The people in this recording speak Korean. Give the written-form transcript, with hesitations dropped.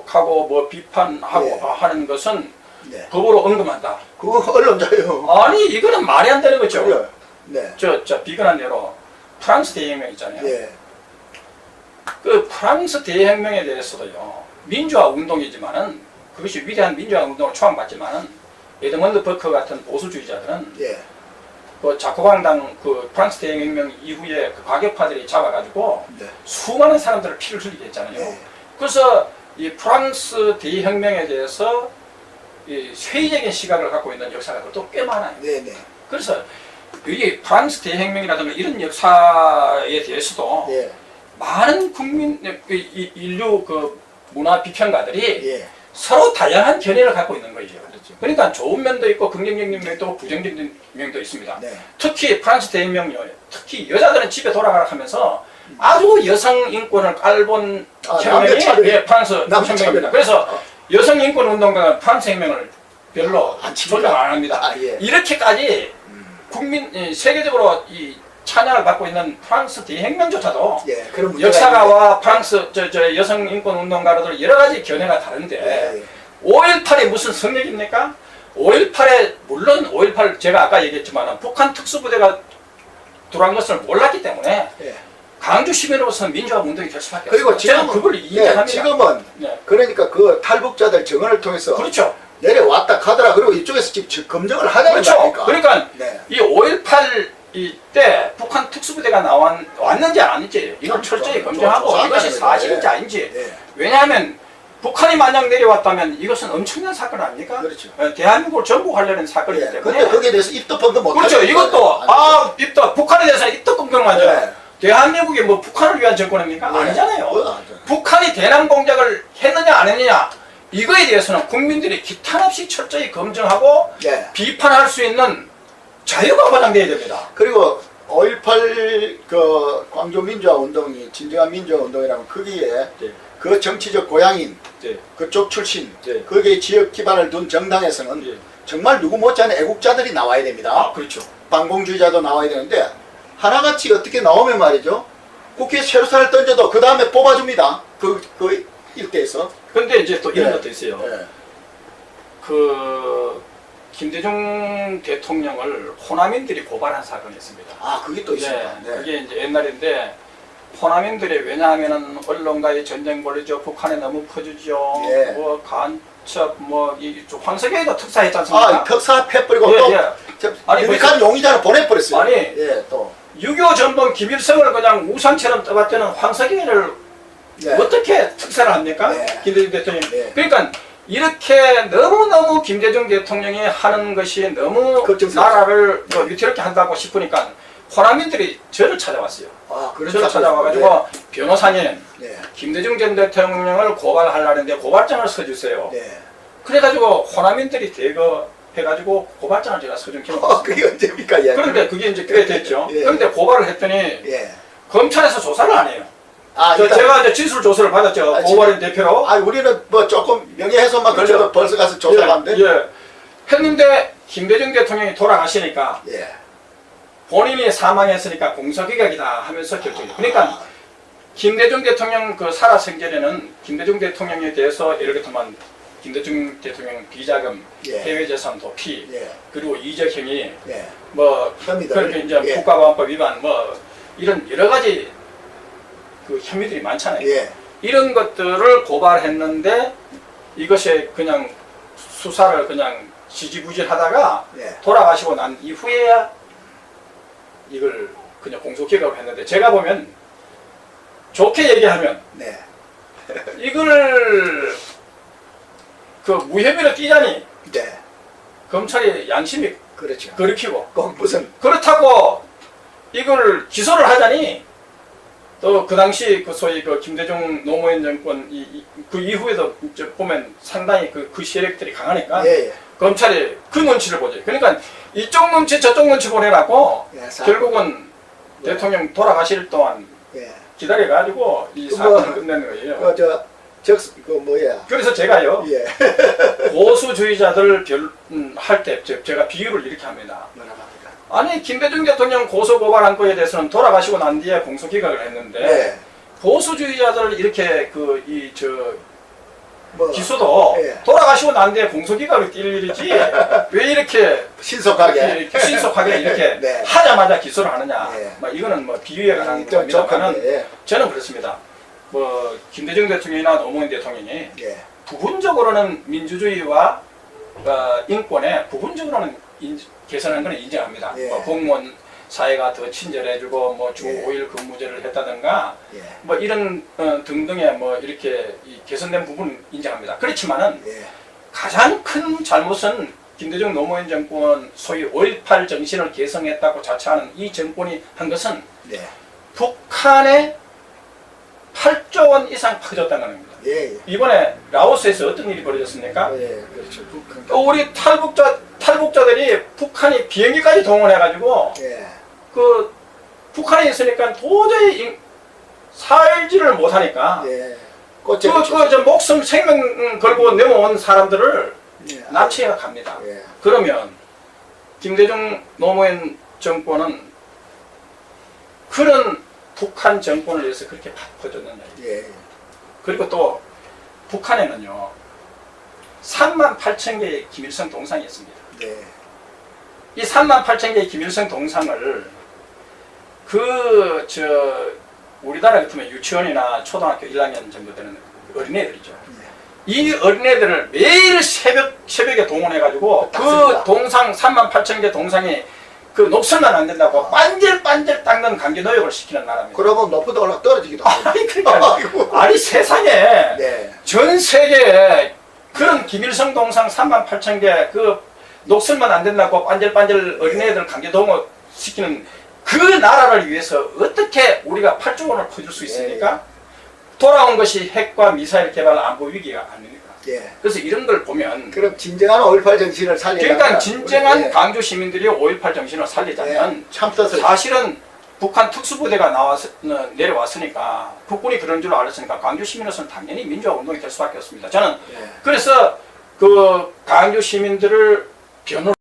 지적하고 뭐 비판하고 네. 하는 것은 네. 법으로 언급한다. 그거 언론자예요. 아니 이거는 말이 안 되는 거죠. 그래요. 네. 저 비근한 예로 프랑스 대혁명 있잖아요. 예. 그 프랑스 대혁명에 대해서도요. 민주화 운동이지만은 그것이 위대한 민주화 운동을 초안받지만은 에드먼드 버커 같은 보수주의자들은 예. 그 자코방당 그 프랑스 대혁명 이후에 그 과격파들이 잡아가지고 네. 수많은 사람들을 피를 흘리게 했잖아요. 예. 그래서 이 프랑스 대혁명에 대해서 이 회의적인 시각을 갖고 있는 역사가 또 꽤 많아요. 네네. 그래서 이 프랑스 대혁명이라든가 이런 역사에 대해서도 예. 많은 국민, 인류 그 문화 비평가들이 예. 서로 다양한 견해를 갖고 있는 거죠. 그러니까 좋은 면도 있고 긍정적인 면도 있고 부정적인 면도 있습니다. 네. 특히 프랑스 대혁명요. 특히 여자들은 집에 돌아가라 하면서 아주 여성 인권을 깔본 혁명이 예, 프랑스 혁명입니다. 그래서 여성 인권 운동가가 프랑스 혁명을 별로 존중 안 합니다. 아, 예. 이렇게까지 국민 세계적으로 이 찬양을 받고 있는 프랑스 대혁명조차도 예. 그런 문제가 역사가와 프랑스 저 여성 인권 운동가들 여러 가지 견해가 다른데 예. 5.18이 무슨 성역입니까? 5.18에 물론 5.18 제가 아까 얘기했지만 북한 특수부대가 들어간 것을 몰랐기 때문에 예. 강주 시민으로서 민주화 운동이 될 수밖에 그리고 없어요. 제가 그걸 인정합니다. 지금은 네. 그러니까 그 탈북자들 증언을 통해서 그렇죠. 내려왔다 가더라. 그리고 이쪽에서 지금 검증을 하자는 그렇죠. 거 아닙니까? 그러니까 네. 이 5.18 이때 북한 특수부대가 왔는지 안 왔는지 이걸 그렇죠. 철저히 검증하고 이것이 사실인지 네. 아닌지. 네. 왜냐하면 북한이 만약 내려왔다면 이것은 엄청난 사건 아닙니까? 그렇죠. 대한민국을 전복하려는 사건이기 예. 때문에. 근데 거기에 대해서 입도 뻔도 못 그렇죠. 하는 이것도 거예요. 입도 북한에 대해서는 입도 끔끔하죠. 네. 대한민국이 뭐 북한을 위한 정권입니까? 네. 아니잖아요. 아니잖아요. 북한이 대남 공작을 했느냐 안 했느냐 이거에 대해서는 국민들이 기탄 없이 철저히 검증하고 예. 비판할 수 있는 자유가 보장돼야 됩니다. 그리고 5.18 그 광주 민주화 운동이 진정한 민주화 운동이라면 거기에 네. 그 정치적 고향인 네. 그쪽 출신 네. 거기에 지역 기반을 둔 정당에서는 네. 정말 누구 못지않은 애국자들이 나와야 됩니다. 그렇죠. 반공주의자도 나와야 되는데 하나같이 어떻게 나오면 말이죠. 국회에 쇠로살을 던져도 그 다음에 뽑아줍니다. 그 일대에서. 근데 이제 또 이런 예. 것도 있어요. 예. 그 김대중 대통령을 호남인들이 고발한 사건이 있습니다. 아, 그게 또 있습니다. 네, 네. 그게 이제 옛날인데 호남인들이 왜냐하면은 언론과의 전쟁 벌이죠. 북한에 너무 퍼주죠. 예. 뭐 간첩 뭐이 황석영이도 특사했지 않습니까? 아, 턱사 패버리고 예, 또 예. 아니, 유익한 용의자를 보내버렸어요. 아니, 예, 또. 6.25 전범 김일성을 그냥 우상처럼 떠받드는 황석영이를 네. 어떻게 특사를 합니까? 네. 김대중 대통령. 네. 그러니까 이렇게 너무너무 김대중 대통령이 하는 것이 너무 걱정스럽죠. 나라를 위태롭게 한다고 싶으니까 호남인들이 저를 찾아왔어요. 아, 그런 저를 사건. 찾아와가지고 변호사님 네. 김대중 전 대통령을 고발하려는데 고발장을 써주세요. 네. 그래가지고 호남인들이 대거해가지고 고발장을 제가 써준 경우가 있습니다. 그게 언제입니까? 예. 그런데 그게 이제 꽤 됐죠. 예. 그런데 고발을 했더니 예. 검찰에서 조사를 안 해요. 아, 일단, 제가 이제 진술 조사를 받았죠. 아, 고발인 대표로. 아, 우리는 뭐 조금 명예훼손만 그렇죠. 걸려도 벌써 가서 조사하는데. 예. 했는데 김대중 대통령이 돌아가시니까 예. 본인이 사망했으니까 공소기각이다 하면서 결정해요. 그러니까 김대중 대통령 그 살아생전에는 김대중 대통령에 대해서 예를 들면 김대중 대통령 비자금, 예. 해외재산 도피, 예. 그리고 이적행위, 예. 뭐 혐의들. 그렇게 이제 예. 국가보안법 위반, 뭐 이런 여러 가지 그 혐의들이 많잖아요. 예. 이런 것들을 고발했는데 이것이 그냥 수사를 그냥 지지부진하다가 예. 돌아가시고 난 이후에야 이걸 그냥 공소기각을 했는데 제가 보면 좋게 얘기하면 네. 이걸 그 무혐의로 띄자니 네. 검찰이 양심이 그렇죠. 거리키고 꼭 무슨. 그렇다고 이걸 기소를 하자니 또 그 당시 그 소위 그 김대중 노무현 정권 그 이후에도 이제 보면 상당히 그 세력들이 강하니까 예, 예. 검찰이 그 눈치를 보지. 그러니까 이쪽 눈치 저쪽 눈치 보내라고 예, 결국은 네. 대통령 돌아가실 동안 예. 기다려가지고 이 그 사건을 뭐, 끝내는 거예요. 그 뭐야. 그래서 제가요 예. 보수주의자들 할 때 제가 비유를 이렇게 합니다. 뭐라 합니까? 아니 김대중 대통령 고소고발한 거에 대해서는 돌아가시고 난 뒤에 공소기각을 했는데 네. 보수주의자들 이렇게 뭐, 기수도 예. 돌아가시고 난 뒤에 공소기각을 뛸 일이지 왜 이렇게 신속하게 신속하게 이렇게 네. 하자마자 기소를 하느냐. 예. 뭐 이거는 뭐 비유에 관한 좀 겁니다만은 적은데, 예. 저는 그렇습니다. 뭐 김대중 대통령이나 노무현 대통령이 예. 부분적으로는 민주주의와 인권에 부분적으로는 개선한 것은 인정합니다. 예. 뭐 공무원 사회가 더 친절해지고 뭐 주 예. 5일 근무제를 했다든가 예. 뭐 이런 등등의 뭐 이렇게 개선된 부분은 인정합니다. 그렇지만은 예. 가장 큰 잘못은 김대중 노무현 정권 소위 5.18 정신을 계승했다고 자처하는 이 정권이 한 것은 네. 북한에 8조 원 이상 퍼졌다는 겁니다. 예. 예. 이번에 라오스에서 어떤 일이 벌어졌습니까? 예. 그렇죠. 북한. 우리 탈북자들이 북한이 비행기까지 동원해가지고 예. 그 북한에 있으니까 도저히 살지를 못하니까 예. 저 목숨 생명 걸고 넘어온 사람들을 예. 납치해 갑니다. 예. 그러면 김대중 노무현 정권은 그런 북한 정권을 위해서 그렇게 퍼졌느냐. 예. 그리고 또 북한에는요 38,000개의 김일성 동상이 있습니다. 네. 이 38,000개의 김일성 동상을 우리나라 같으면 유치원이나 초등학교 1학년 정도 되는 어린애들이죠. 이 어린애들을 매일 새벽에 동원해가지고 그 동상 38,000개 동상이 그 녹슬면 안 된다고 반질반질 닦는 강제노역을 시키는 나라입니다. 그러면 높이도 올라 떨어지기도 하고. 아니 그러니까 아니 세상에 네. 전 세계에 그런 김일성 동상 38,000개 그 녹슬면 안 된다고 반질반질 어린애들 강제동원 시키는 그 나라를 위해서 어떻게 우리가 8조 원을 퍼줄 수 있습니까? 돌아온 것이 핵과 미사일 개발 안보 위기가 아닙니까? 예. 그래서 이런 걸 보면 그럼 진정한 5.18 정신을 살리려면 그러니까 진정한 예. 광주 시민들이 5.18 정신을 살리자면 참뜻을 사실은 북한 특수부대가 내려왔으니까 국군이 그런 줄 알았으니까 광주 시민으로서는 당연히 민주화 운동이 될 수밖에 없습니다. 저는 예. 그래서 그 광주 시민들을 변호를